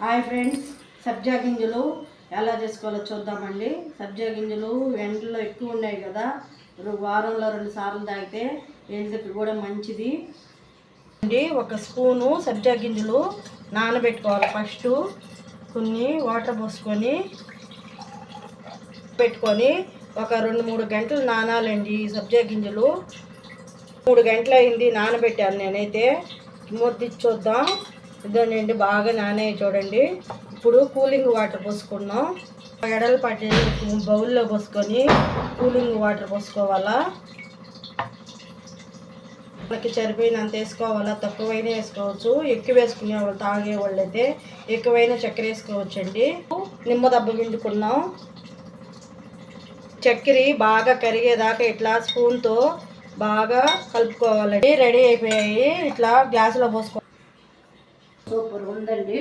Hi friends, సబ్జా గింజలు ఎలా చేసుకోవాలో చూద్దామండి. సబ్జా గింజలు ఎండలో ఎక్కువ ఉన్నాయి కదా, వారంలో 2 సార్లు తాగితే హెల్త్కి కూడా మంచిది అండి. 1 స్పూను సబ్జా గింజలు నానబెట్టుకోవాలి. ఫస్ట్ కొన్ని వాటర్ పోసుకొని పెట్టుకొని ఒక 2-3 గంటలు నానాలండి. ఈ సబ్జా గింజలు 3 గంటలు అయింది నానబెట్టాను నేనైతే. మూత చూద్దాం. ఇదేనండి, బాగా నానే చూడండి. ఇప్పుడు కూలింగ్ వాటర్ పోసుకున్నాం. ఎడలు పట్టి బౌల్లో పోసుకొని కూలింగ్ వాటర్ పోసుకోవాలా. మనకి సరిపోయినంత వేసుకోవాలా, తక్కువైనా వేసుకోవచ్చు. ఎక్కువ వేసుకునే వాళ్ళు తాగే వాళ్ళు అయితే ఎక్కువైనా చక్కెర వేసుకోవచ్చండి. నిమ్మ దెబ్బ పిండుకున్నాం. చక్కెర బాగా కరిగేదాకా ఇట్లా స్పూన్తో బాగా కలుపుకోవాలండి. రెడీ అయిపోయాయి. ఇట్లా గ్లాసులో పోసుకోవాలి. సూపర్ ఉందండి.